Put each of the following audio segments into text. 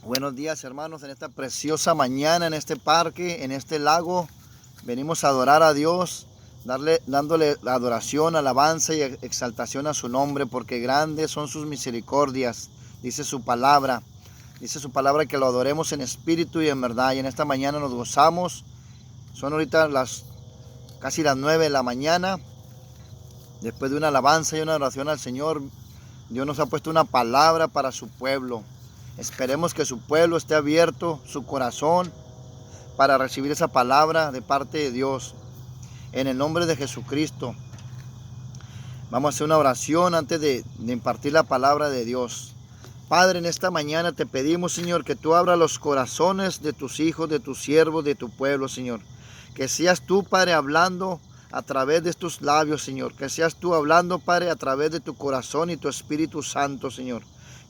Buenos días, hermanos, en esta preciosa mañana, en este parque, en este lago. Venimos a adorar a Dios, dándole adoración, alabanza y exaltación a su nombre, porque grandes son sus misericordias, dice su palabra. Dice su palabra que lo adoremos en espíritu y en verdad. Y en esta mañana nos gozamos. Son ahorita casi las 9 de la mañana. Después de una alabanza y una oración al Señor, Dios nos ha puesto una palabra para su pueblo. Esperemos que su pueblo esté abierto, su corazón, para recibir esa palabra de parte de Dios. En el nombre de Jesucristo. Vamos a hacer una oración antes de impartir la palabra de Dios. Padre, en esta mañana te pedimos, Señor, que tú abras los corazones de tus hijos, de tus siervos, de tu pueblo, Señor. Que seas tú, Padre, hablando a través de tus labios, Señor. Que seas tú hablando, Padre, a través de tu corazón y tu Espíritu Santo, Señor.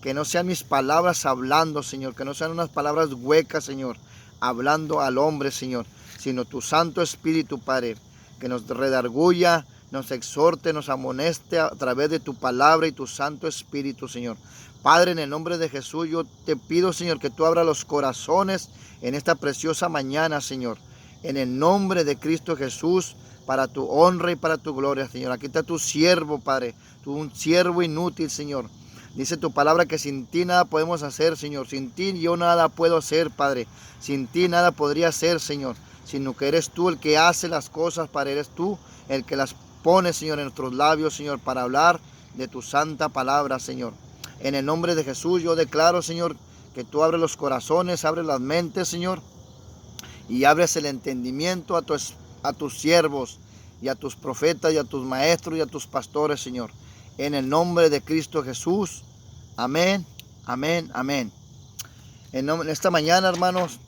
Que no sean mis palabras hablando, Señor. Que no sean unas palabras huecas, Señor, hablando al hombre, Señor. Sino tu Santo Espíritu, Padre, que nos redarguya, nos exhorte, nos amoneste a través de tu palabra y tu Santo Espíritu, Señor. Padre, en el nombre de Jesús, yo te pido, Señor, que tú abras los corazones en esta preciosa mañana, Señor. En el nombre de Cristo Jesús, para tu honra y para tu gloria, Señor. Aquí está tu siervo, Padre, un siervo inútil, Señor. Dice tu palabra que sin ti nada podemos hacer, Señor. Sin ti yo nada puedo hacer, Padre. Sin ti nada podría hacer, Señor. Sino que eres tú el que hace las cosas, Padre. Eres tú el que las pone, Señor, en nuestros labios, Señor, para hablar de tu santa palabra, Señor. En el nombre de Jesús yo declaro, Señor, que tú abres los corazones, abres las mentes, Señor, y abres el entendimiento a tus siervos y a tus profetas y a tus maestros y a tus pastores, Señor. En el nombre de Cristo Jesús. Amén, amén, amén. En esta mañana, hermanos,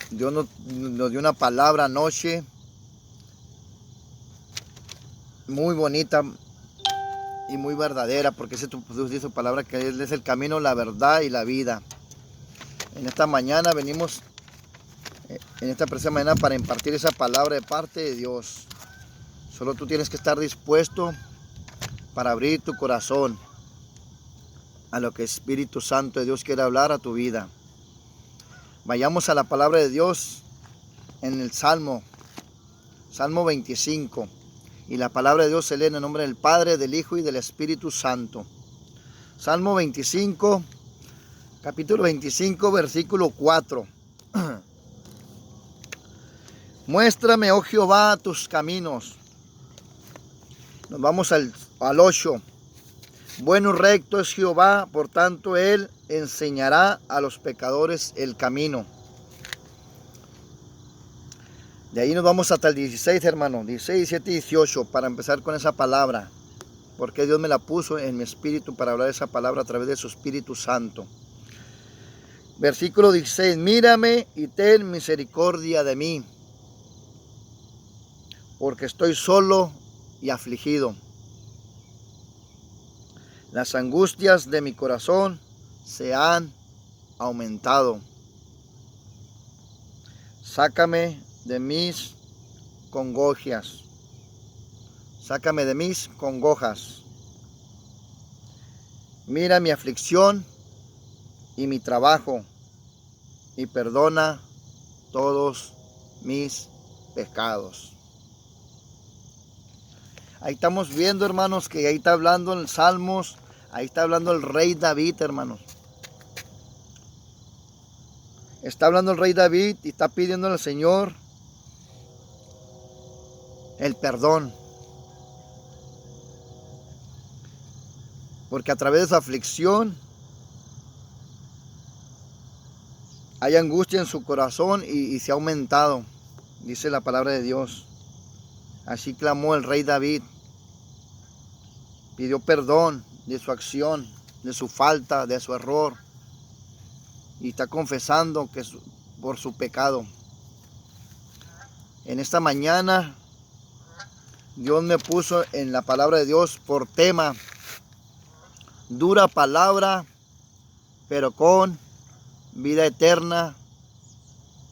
Dios nos dio una palabra anoche muy bonita y muy verdadera, porque dice su palabra que Él es el camino, la verdad y la vida. En esta mañana venimos, en esta preciosa mañana, para impartir esa palabra de parte de Dios. Solo tú tienes que estar dispuesto para abrir tu corazón a lo que el Espíritu Santo de Dios quiere hablar a tu vida. Vayamos a la palabra de Dios en el Salmo 25. Y la palabra de Dios se lee en el nombre del Padre, del Hijo y del Espíritu Santo. Salmo 25, capítulo 25, versículo 4. Muéstrame, oh Jehová, tus caminos. Nos vamos al 8. Bueno y recto es Jehová, por tanto Él enseñará a los pecadores el camino. De ahí nos vamos hasta el 16, hermano. 16, 17 y 18 para empezar con esa palabra. Porque Dios me la puso en mi espíritu para hablar esa palabra a través de su Espíritu Santo. Versículo 16. Mírame y ten misericordia de mí, porque estoy solo y afligido. Las angustias de mi corazón se han aumentado. Sácame de mis congojas. Sácame de mis congojas. Mira mi aflicción y mi trabajo y perdona todos mis pecados. Ahí estamos viendo, hermanos, que ahí está hablando en Salmos, ahí está hablando el rey David, hermanos. Está hablando el rey David y está pidiendo al Señor el perdón. Porque a través de su aflicción hay angustia en su corazón y se ha aumentado, dice la palabra de Dios. Así clamó el rey David. Pidió perdón de su acción, de su falta, de su error. Y está confesando que por su pecado. En esta mañana, Dios me puso en la palabra de Dios por tema: dura palabra, pero con vida eterna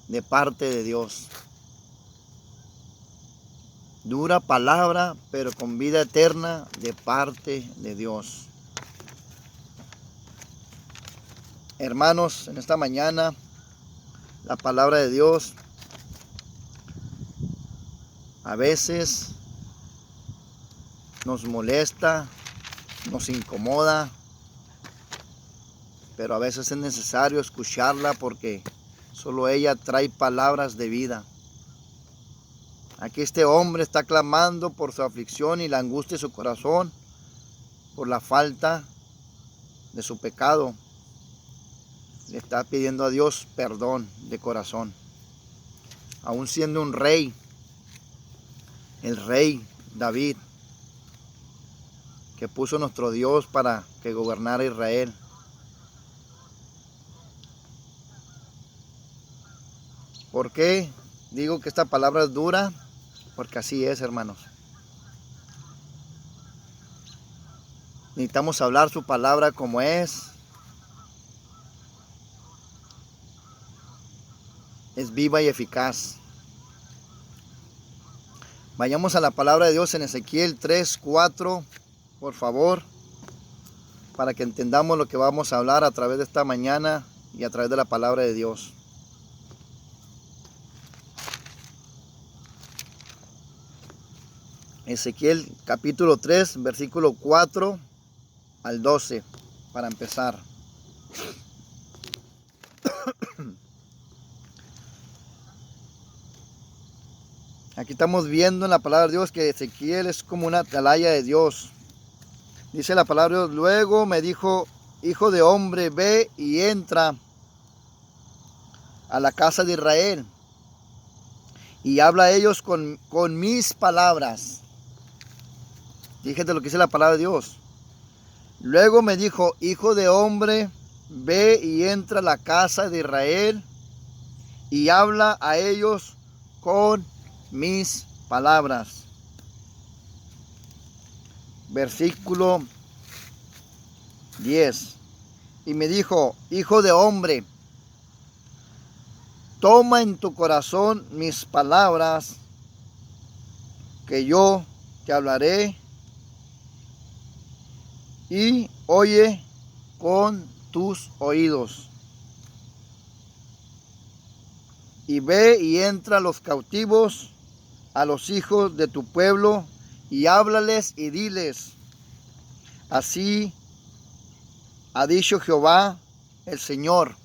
de parte de Dios. Dura palabra, pero con vida eterna de parte de Dios. Hermanos, en esta mañana la palabra de Dios a veces nos molesta, nos incomoda, pero a veces es necesario escucharla porque solo ella trae palabras de vida. Aquí este hombre está clamando por su aflicción y la angustia de su corazón, por la falta de su pecado. Le está pidiendo a Dios perdón de corazón. Aún siendo un rey, el rey David, que puso nuestro Dios para que gobernara Israel. ¿Por qué digo que esta palabra es dura? Porque así es, hermanos. Necesitamos hablar su palabra como es. Es viva y eficaz. Vayamos a la palabra de Dios en Ezequiel 3:4, por favor, para que entendamos lo que vamos a hablar a través de esta mañana y a través de la palabra de Dios. Ezequiel capítulo 3, versículo 4 al 12, para empezar. Aquí estamos viendo en la palabra de Dios que Ezequiel es como una atalaya de Dios. Dice la palabra de Dios: luego me dijo, hijo de hombre, ve y entra a la casa de Israel y habla a ellos con mis palabras. Fíjate lo que dice la palabra de Dios. Luego me dijo, hijo de hombre, ve y entra a la casa de Israel y habla a ellos con mis palabras. Versículo 10. Y me dijo, hijo de hombre, toma en tu corazón mis palabras que yo te hablaré y oye con tus oídos. Y ve y entra a los cautivos, a los hijos de tu pueblo, y háblales y diles, así ha dicho Jehová el Señor,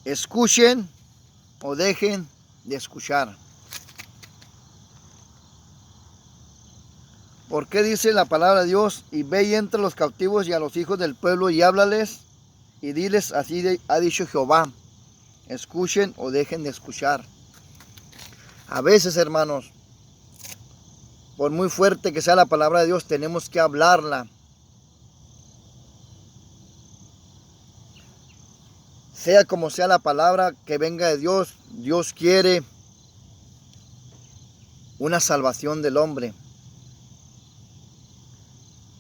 escuchen o dejen de escuchar. ¿Por qué dice la palabra de Dios? Y ve y entra a los cautivos y a los hijos del pueblo y háblales y diles, así ha dicho Jehová, escuchen o dejen de escuchar. A veces, hermanos, por muy fuerte que sea la palabra de Dios, tenemos que hablarla. Sea como sea la palabra que venga de Dios, Dios quiere una salvación del hombre.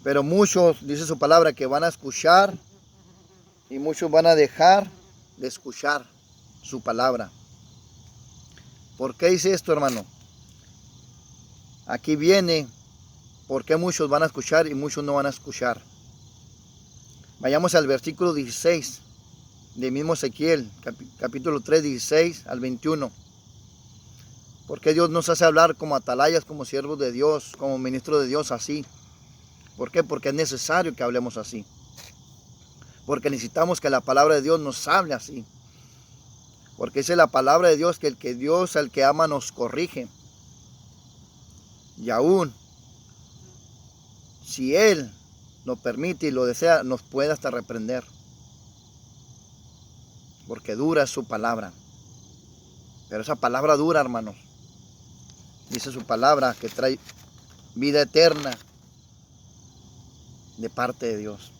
Pero muchos, dice su palabra, que van a escuchar y muchos van a dejar de escuchar su palabra. ¿Por qué dice esto, hermano? Aquí viene por qué muchos van a escuchar y muchos no van a escuchar. Vayamos al versículo 16 del mismo Ezequiel, capítulo 3, 16 al 21. ¿Por qué Dios nos hace hablar como atalayas, como siervos de Dios, como ministros de Dios así? ¿Por qué? Porque es necesario que hablemos así. Porque necesitamos que la palabra de Dios nos hable así. Porque dice la palabra de Dios que el que Dios al que ama nos corrige. Y aún, si Él lo permite y lo desea, nos puede hasta reprender. Porque dura es su palabra. Pero esa palabra dura, hermanos. Dice su palabra que trae vida eterna de parte de Dios.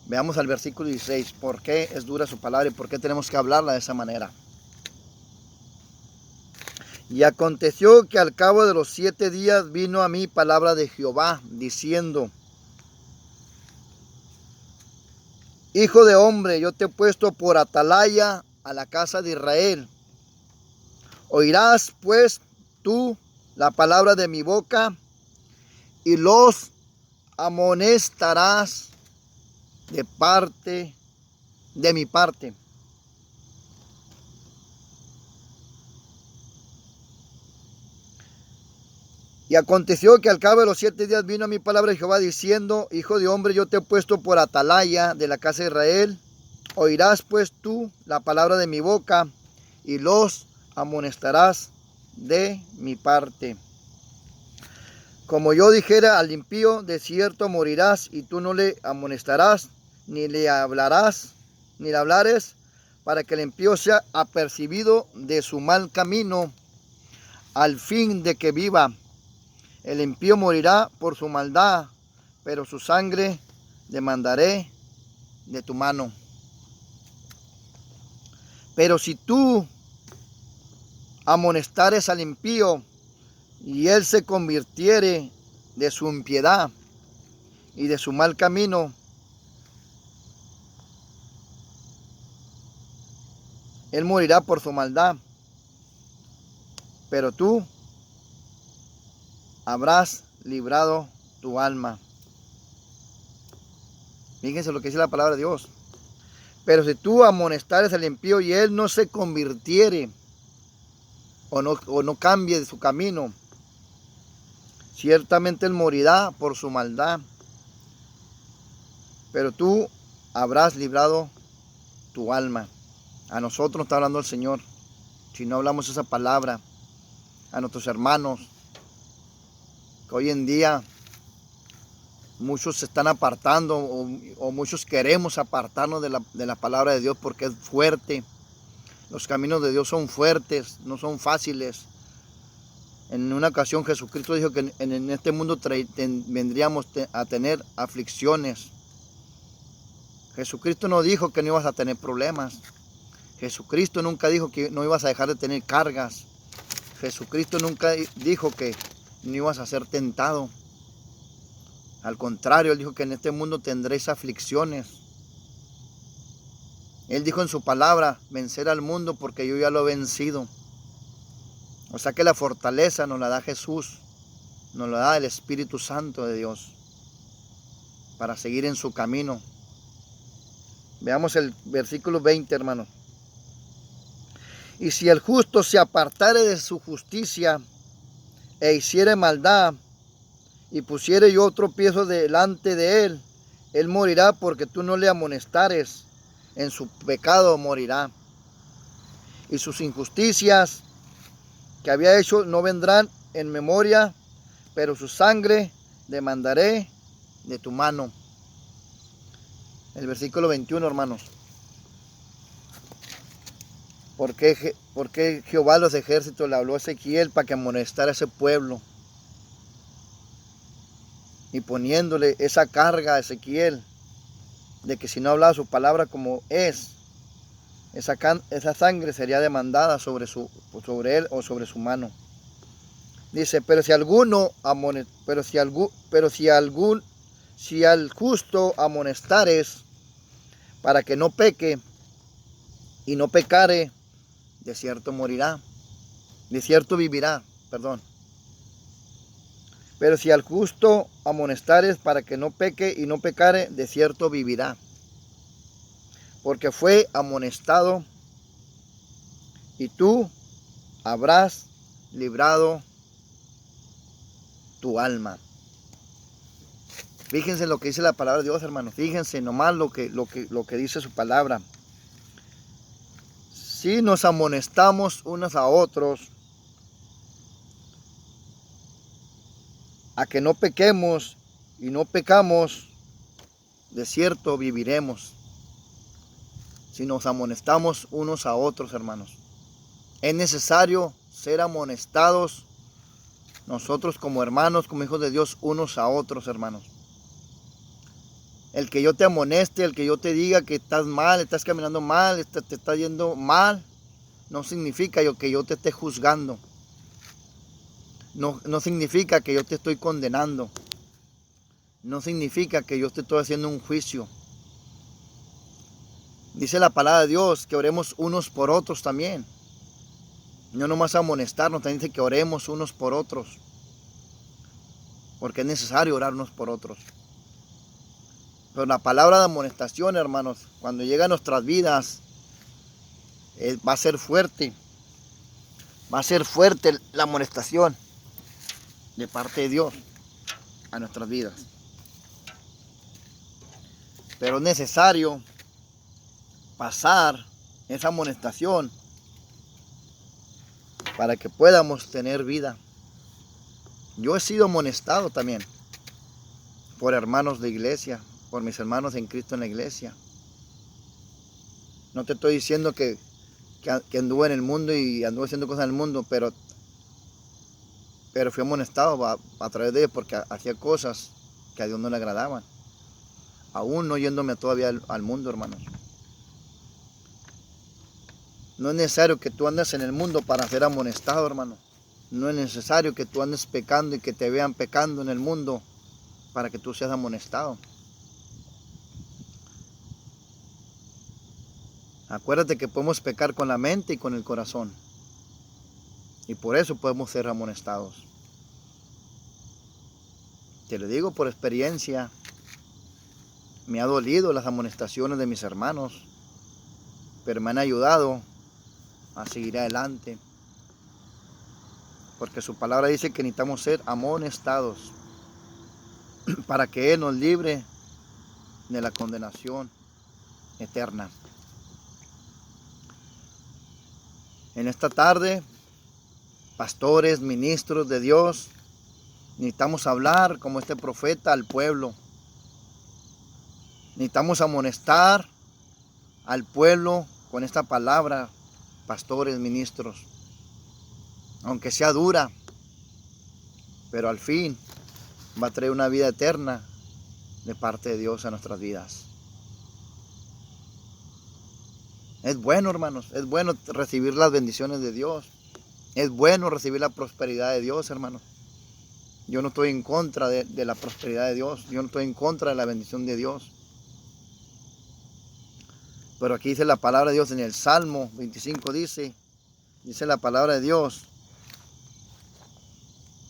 Veamos al versículo 16. ¿Por qué es dura su palabra y por qué tenemos que hablarla de esa manera? Y aconteció que al cabo de los 7 días vino a mí palabra de Jehová, diciendo, hijo de hombre, yo te he puesto por atalaya a la casa de Israel. Oirás pues tú la palabra de mi boca y los amonestarás de mi parte. Y aconteció que al cabo de los 7 días vino a mi palabra de Jehová diciendo: Hijo de hombre, yo te he puesto por atalaya de la casa de Israel. Oirás pues tú la palabra de mi boca y los amonestarás de mi parte. Como yo dijera al impío, de cierto morirás, y tú no le amonestarás, ni le hablares, para que el impío sea apercibido de su mal camino, al fin de que viva. El impío morirá por su maldad, pero su sangre demandaré de tu mano. Pero si tú amonestares al impío, y él se convirtiere de su impiedad y de su mal camino, él morirá por su maldad, pero tú habrás librado tu alma. Fíjense lo que dice la palabra de Dios. Pero si tú amonestares al impío y él no se convirtiere o no cambie de su camino, ciertamente él morirá por su maldad, pero tú habrás librado tu alma. A nosotros nos está hablando el Señor. Si no hablamos esa palabra a nuestros hermanos, que hoy en día muchos se están apartando o muchos queremos apartarnos de la palabra de Dios porque es fuerte. Los caminos de Dios son fuertes, no son fáciles. En una ocasión Jesucristo dijo que en este mundo vendríamos a tener aflicciones. Jesucristo no dijo que no ibas a tener problemas. Jesucristo nunca dijo que no ibas a dejar de tener cargas. Jesucristo nunca dijo que no ibas a ser tentado. Al contrario, Él dijo que en este mundo tendréis aflicciones. Él dijo en su palabra: vencer al mundo porque yo ya lo he vencido. O sea que la fortaleza nos la da Jesús, nos la da el Espíritu Santo de Dios para seguir en su camino. Veamos el versículo 20, hermanos. Y si el justo se apartare de su justicia e hiciere maldad, y pusiere yo tropiezo delante de él, él morirá porque tú no le amonestares, en su pecado morirá. Y sus injusticias que había hecho no vendrán en memoria, pero su sangre demandaré de tu mano. El versículo 21, hermanos. ¿Por qué Jehová de los ejércitos le habló a Ezequiel para que amonestara a ese pueblo? Y poniéndole esa carga a Ezequiel, de que si no hablaba su palabra como es, esa sangre sería demandada sobre él o sobre su mano. Dice: pero si al justo amonestares para que no peque y no pecare, de cierto morirá, de cierto vivirá, perdón. Pero si al justo amonestares para que no peque y no pecare, de cierto vivirá. Porque fue amonestado, y tú habrás librado tu alma. Fíjense lo que dice la palabra de Dios, hermanos. Fíjense nomás lo que dice su palabra. Si nos amonestamos unos a otros a que no pequemos y no pecamos, de cierto viviremos. Si nos amonestamos unos a otros, hermanos. Es necesario ser amonestados nosotros como hermanos, como hijos de Dios, unos a otros, hermanos. El que yo te amoneste, el que yo te diga que estás mal, estás caminando mal, te está yendo mal, no significa que yo te esté juzgando. No significa que yo te estoy condenando. No significa que yo te estoy haciendo un juicio. Dice la palabra de Dios que oremos unos por otros también. No nomás amonestarnos, también dice que oremos unos por otros. Porque es necesario orar unos por otros. Pero la palabra de amonestación, hermanos, cuando llega a nuestras vidas, va a ser fuerte. Va a ser fuerte la amonestación de parte de Dios a nuestras vidas. Pero es necesario pasar esa amonestación para que podamos tener vida. Yo he sido amonestado también por hermanos de iglesia, por mis hermanos en Cristo en la iglesia. No te estoy diciendo que anduve en el mundo y anduve haciendo cosas en el mundo, pero fui amonestado a través de ellos porque hacía cosas que a Dios no le agradaban. Aún no yéndome todavía al mundo, hermanos. No es necesario que tú andes en el mundo para ser amonestado, hermano. No es necesario que tú andes pecando y que te vean pecando en el mundo para que tú seas amonestado. Acuérdate que podemos pecar con la mente y con el corazón. Y por eso podemos ser amonestados. Te lo digo por experiencia. Me ha dolido las amonestaciones de mis hermanos, pero me han ayudado a seguir adelante. Porque su palabra dice que necesitamos ser amonestados para que Él nos libre de la condenación eterna. En esta tarde, pastores, ministros de Dios, necesitamos hablar como este profeta al pueblo. Necesitamos amonestar al pueblo con esta palabra, pastores, ministros. Aunque sea dura, pero al fin va a traer una vida eterna de parte de Dios a nuestras vidas. Es bueno, hermanos, es bueno recibir las bendiciones de Dios. Es bueno recibir la prosperidad de Dios, hermanos. Yo no estoy en contra de la prosperidad de Dios. Yo no estoy en contra de la bendición de Dios. Pero aquí dice la palabra de Dios en el Salmo 25, dice la palabra de Dios,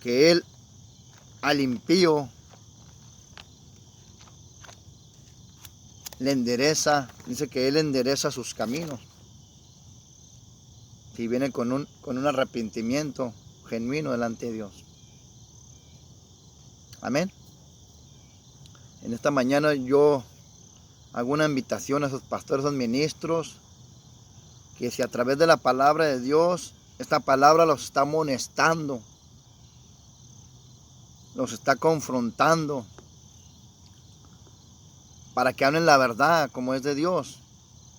que Él al impío le endereza, dice que Él endereza sus caminos. Si viene con un arrepentimiento genuino delante de Dios. Amén. En esta mañana yo hago una invitación a esos pastores, a esos ministros, que si a través de la palabra de Dios, esta palabra los está amonestando, los está confrontando, para que hablen la verdad como es de Dios,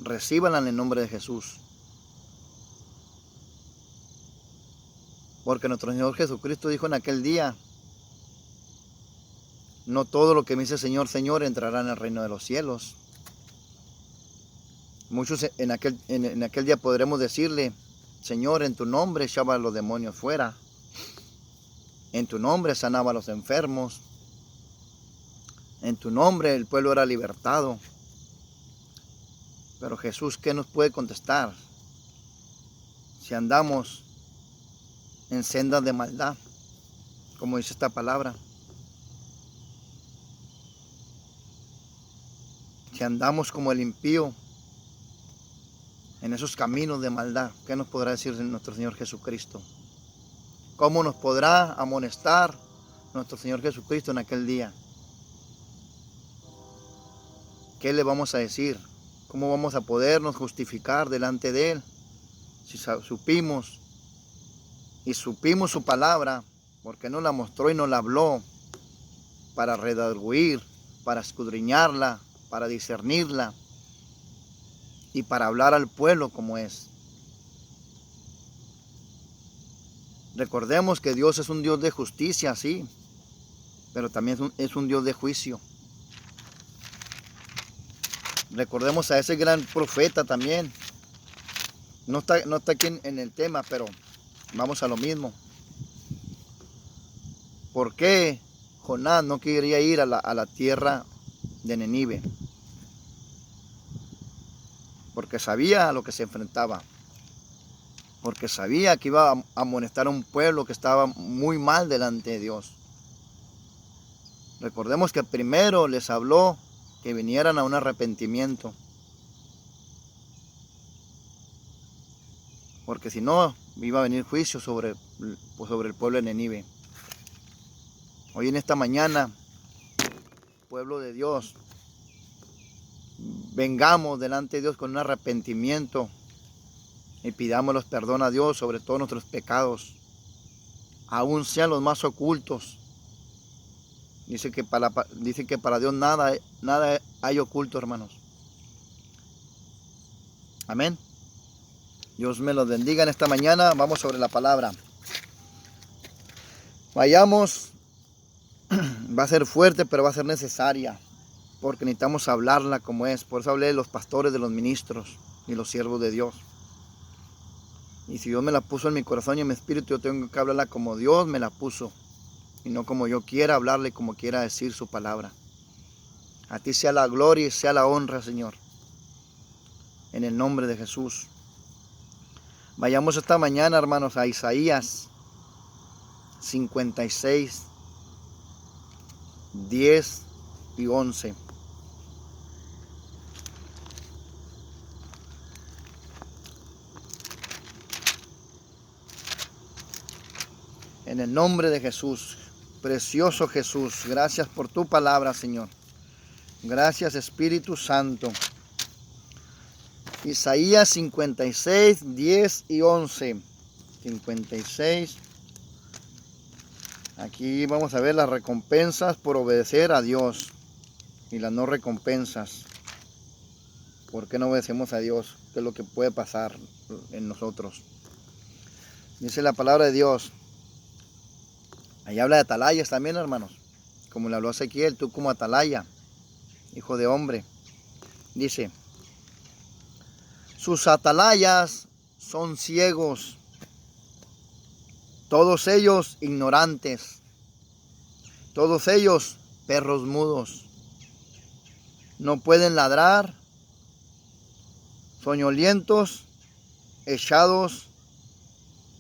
recíbanla en el nombre de Jesús. Porque nuestro Señor Jesucristo dijo en aquel día, no todo lo que me dice Señor, Señor entrará en el reino de los cielos. Muchos en aquel día podremos decirle, Señor, en tu nombre echaba a los demonios fuera. En tu nombre sanaba a los enfermos. En tu nombre el pueblo era libertado. Pero Jesús, ¿qué nos puede contestar? Si andamos en sendas de maldad, como dice esta palabra. Si andamos como el impío en esos caminos de maldad, ¿qué nos podrá decir nuestro Señor Jesucristo? ¿Cómo nos podrá amonestar nuestro Señor Jesucristo en aquel día? ¿Qué le vamos a decir? ¿Cómo vamos a podernos justificar delante de Él? Si supimos su palabra, porque nos la mostró y nos la habló, para redarguir, para escudriñarla, para discernirla y para hablar al pueblo como es. Recordemos que Dios es un Dios de justicia, sí, pero también es un Dios de juicio. Recordemos a ese gran profeta también. No está aquí en el tema, pero vamos a lo mismo. ¿Por qué Jonás no quería ir a la tierra de Nínive? Porque sabía a lo que se enfrentaba. Porque sabía que iba a amonestar a un pueblo que estaba muy mal delante de Dios. Recordemos que primero les habló que vinieran a un arrepentimiento. Porque si no, iba a venir juicio sobre el pueblo de Nínive. Hoy en esta mañana, pueblo de Dios, vengamos delante de Dios con un arrepentimiento y pidámosles perdón a Dios sobre todos nuestros pecados, aun sean los más ocultos. Dice que para Dios nada hay oculto, hermanos. Amén. Dios me los bendiga en esta mañana. Vamos sobre la palabra. Vayamos. Va a ser fuerte, pero va a ser necesaria, porque necesitamos hablarla como es. Por eso hablé de los pastores, de los ministros y los siervos de Dios. Y si Dios me la puso en mi corazón y en mi espíritu, yo tengo que hablarla como Dios me la puso, y no como yo quiera hablarle, como quiera decir su palabra. A ti sea la gloria y sea la honra, Señor, en el nombre de Jesús. Vayamos esta mañana, hermanos, a Isaías 56, 10 y 11. En el nombre de Jesús, precioso Jesús, gracias por tu palabra, Señor. Gracias, Espíritu Santo. Isaías 56, 10 y 11. 56. Aquí vamos a ver las recompensas por obedecer a Dios y las no recompensas. ¿Por qué no obedecemos a Dios? ¿Qué es lo que puede pasar en nosotros? Dice la palabra de Dios. Ahí habla de atalayas también, hermanos. Como le habló a Ezequiel, tú como atalaya, hijo de hombre. Dice, sus atalayas son ciegos, todos ellos ignorantes, todos ellos perros mudos. No pueden ladrar, soñolientos, echados,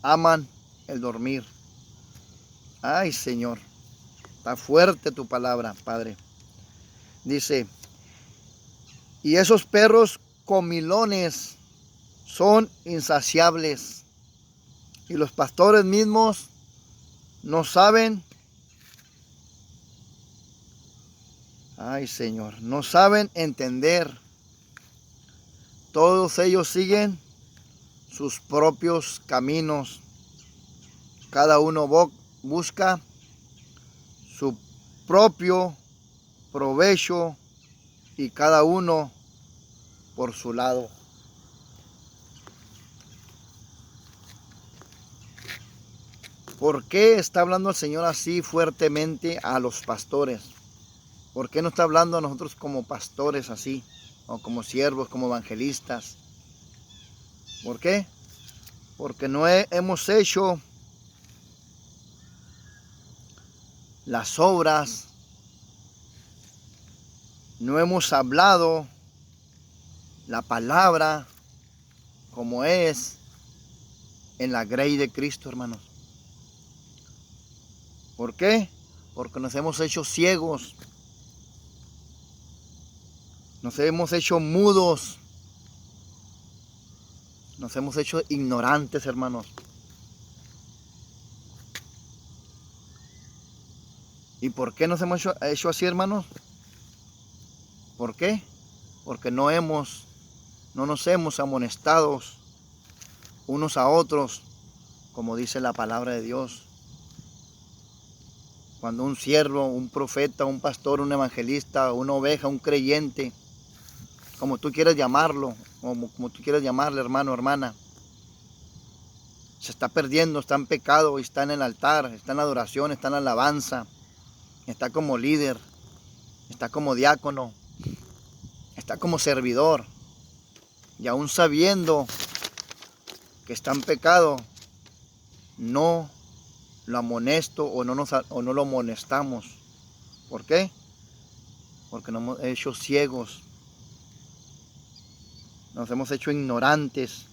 aman el dormir. Ay, Señor, está fuerte tu palabra, Padre. Dice, y esos perros comilones son insaciables, y los pastores mismos no saben, ay, Señor, no saben entender. Todos ellos siguen sus propios caminos. Cada uno busca su propio provecho y cada uno por su lado. ¿Por qué está hablando el Señor así fuertemente a los pastores? ¿Por qué no está hablando a nosotros como pastores así? O como siervos, como evangelistas. ¿Por qué? Porque no hemos hecho las obras, no hemos hablado la palabra como es en la grey de Cristo, hermanos. ¿Por qué? Porque nos hemos hecho ciegos, nos hemos hecho mudos, nos hemos hecho ignorantes, hermanos. ¿Y por qué nos hemos hecho así, hermanos? ¿Por qué? Porque no nos hemos amonestado unos a otros, como dice la palabra de Dios. Cuando un siervo, un profeta, un pastor, un evangelista, una oveja, un creyente, como tú quieras llamarlo, como tú quieras llamarle, hermano, hermana, se está perdiendo, está en pecado, está en el altar, está en la adoración, está en la alabanza, está como líder, está como diácono, está como servidor, y aún sabiendo que está en pecado, no lo amonesto o no lo amonestamos. ¿Por qué? Porque nos hemos hecho ciegos, nos hemos hecho ignorantes,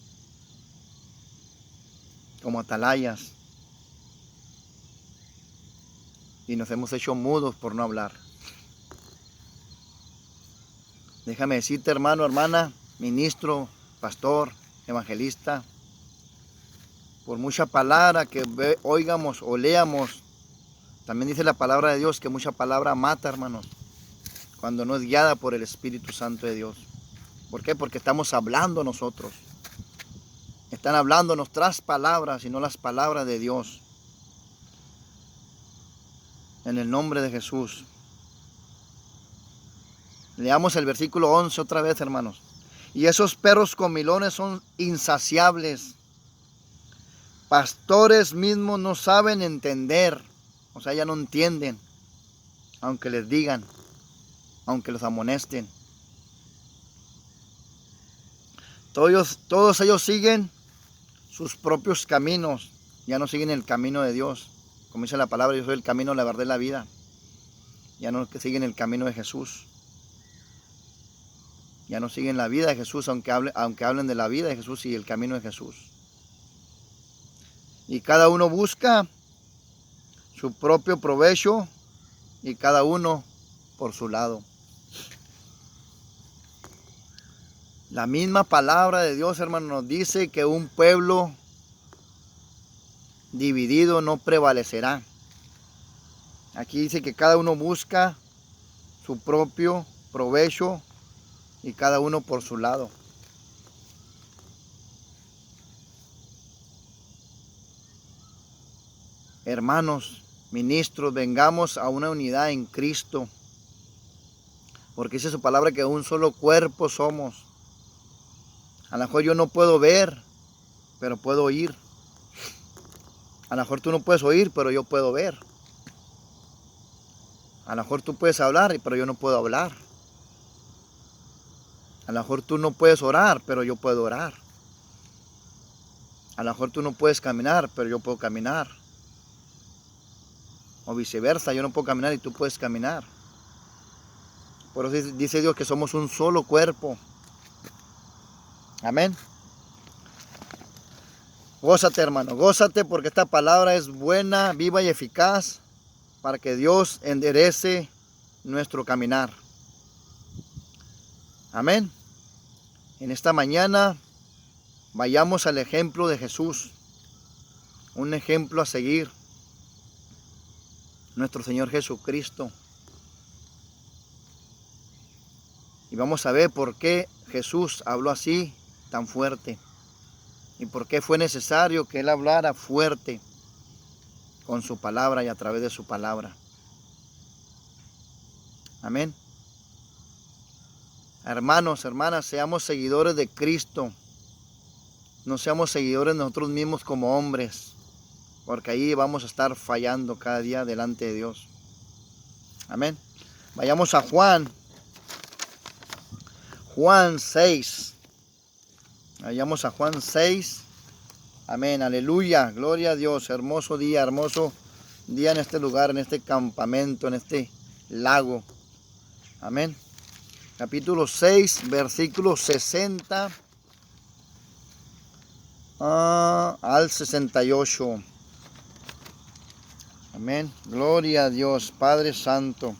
como atalayas, y nos hemos hecho mudos por no hablar. Déjame decirte, hermano, hermana, ministro, pastor, evangelista, por mucha palabra que oigamos o leamos, también dice la palabra de Dios que mucha palabra mata, hermanos, cuando no es guiada por el Espíritu Santo de Dios. ¿Por qué? Porque estamos hablando nosotros. Están hablando nuestras palabras y no las palabras de Dios. En el nombre de Jesús. Leamos el versículo 11 otra vez, hermanos. Y esos perros comilones son insaciables. Pastores mismos no saben entender. O sea, ya no entienden. Aunque les digan. Aunque los amonesten. Todos ellos siguen sus propios caminos. Ya no siguen el camino de Dios. Como dice la palabra, yo soy el camino, la verdad y la vida. Ya no siguen el camino de Jesús. Ya no siguen la vida de Jesús, aunque hablen de la vida de Jesús y el camino de Jesús. Y cada uno busca su propio provecho y cada uno por su lado. La misma palabra de Dios, hermano, nos dice que un pueblo dividido no prevalecerá. Aquí dice que cada uno busca su propio provecho y cada uno por su lado. Hermanos, ministros, vengamos a una unidad en Cristo. Porque dice su palabra que un solo cuerpo somos. A lo mejor yo no puedo ver, pero puedo oír. A lo mejor tú no puedes oír, pero yo puedo ver. A lo mejor tú puedes hablar, pero yo no puedo hablar. A lo mejor tú no puedes orar, pero yo puedo orar. A lo mejor tú no puedes caminar, pero yo puedo caminar. O viceversa, yo no puedo caminar y tú puedes caminar. Por eso dice Dios que somos un solo cuerpo. Amén. Gózate, hermano, gózate porque esta palabra es buena, viva y eficaz para que Dios enderece nuestro caminar. Amén. En esta mañana vayamos al ejemplo de Jesús, un ejemplo a seguir, nuestro Señor Jesucristo. Y vamos a ver por qué Jesús habló así tan fuerte y por qué fue necesario que Él hablara fuerte con su palabra y a través de su palabra. Amén. Hermanos, hermanas, seamos seguidores de Cristo. No seamos seguidores nosotros mismos como hombres, porque ahí vamos a estar fallando cada día delante de Dios. Amén. Vayamos a Juan 6. Vayamos a Juan 6. Amén. Aleluya. Gloria a Dios. Hermoso día en este lugar, en este campamento, en este lago. Amén. Capítulo 6, versículo 60 al 68. Amén. Gloria a Dios, Padre Santo.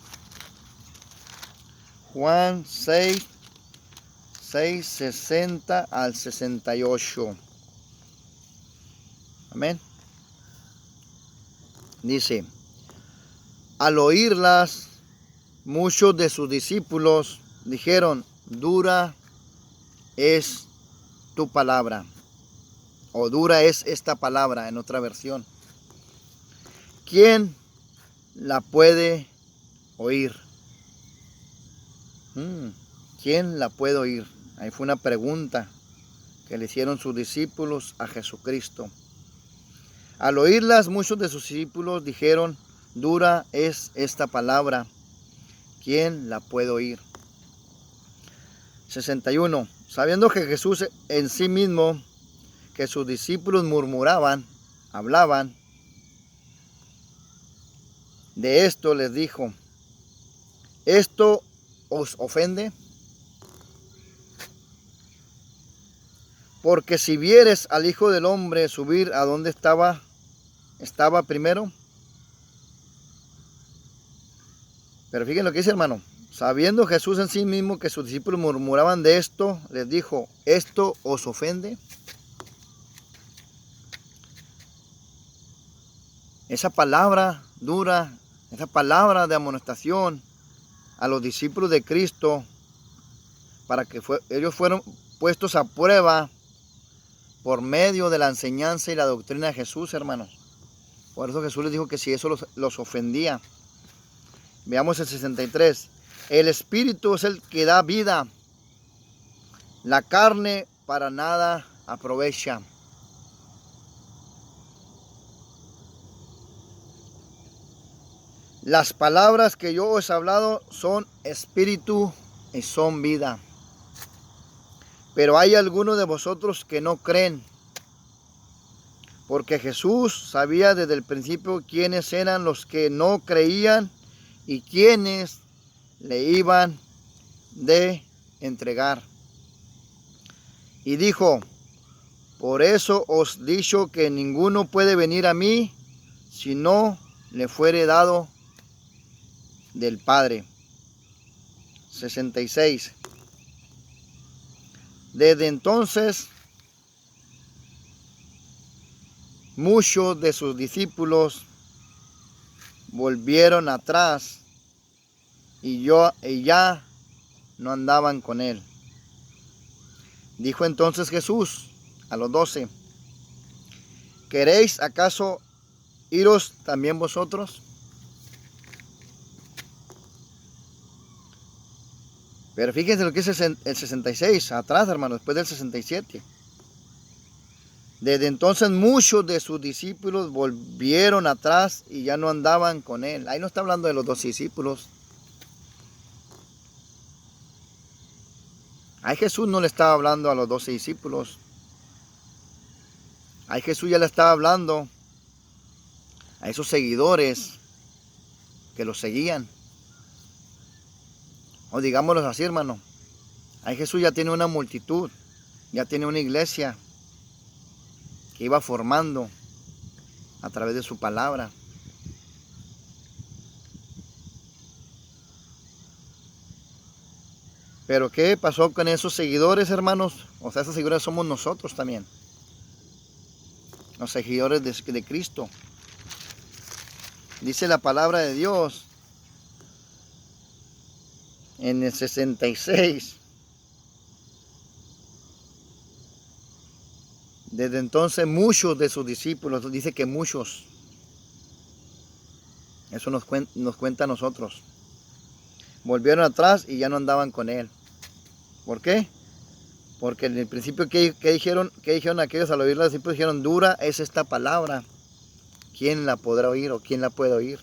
Juan 6, 60 al 68. Amén. Dice, al oírlas, muchos de sus discípulos dijeron, dura es tu palabra. O dura es esta palabra en otra versión. ¿Quién la puede oír? ¿Quién la puede oír? Ahí fue una pregunta que le hicieron sus discípulos a Jesucristo. Al oírlas, muchos de sus discípulos dijeron, dura es esta palabra. ¿Quién la puede oír? 61. Sabiendo que Jesús en sí mismo, que sus discípulos murmuraban, hablaban, de esto les dijo, ¿esto os ofende? Porque si vieres al Hijo del Hombre subir a donde estaba primero. Pero fíjense lo que dice, hermano. Sabiendo Jesús en sí mismo que sus discípulos murmuraban de esto, les dijo, ¿esto os ofende? Esa palabra dura, esa palabra de amonestación a los discípulos de Cristo, para que ellos fueron puestos a prueba por medio de la enseñanza y la doctrina de Jesús, hermanos. Por eso Jesús les dijo que si eso los ofendía. Veamos el 63. El Espíritu es el que da vida. La carne para nada aprovecha. Las palabras que yo os he hablado son espíritu y son vida. Pero hay algunos de vosotros que no creen. Porque Jesús sabía desde el principio quiénes eran los que no creían y quiénes le iban de entregar. Y dijo, por eso os he dicho que ninguno puede venir a mí si no le fuere dado del Padre. 66. Desde entonces, muchos de sus discípulos volvieron atrás y ya no andaban con él. Dijo entonces Jesús a los 12, ¿queréis acaso iros también vosotros? Pero fíjense lo que es el 66, atrás, hermano, después del 67. Desde entonces muchos de sus discípulos volvieron atrás y ya no andaban con él. Ahí no está hablando de los 12 discípulos. Ahí Jesús no le estaba hablando a los 12 discípulos. Ahí Jesús ya le estaba hablando a esos seguidores que los seguían. O digámoslo así, hermano. Ahí Jesús ya tiene una multitud, ya tiene una iglesia que iba formando a través de su palabra. Pero ¿qué pasó con esos seguidores, hermanos? O sea, esos seguidores somos nosotros también. Los seguidores de Cristo. Dice la palabra de Dios en el 66. Desde entonces muchos de sus discípulos, dice que muchos, eso nos cuenta a nosotros, volvieron atrás y ya no andaban con él. ¿Por qué? Porque en el principio, ¿qué dijeron aquellos al oírla? Siempre dijeron, dura es esta palabra. ¿Quién la podrá oír o quién la puede oír?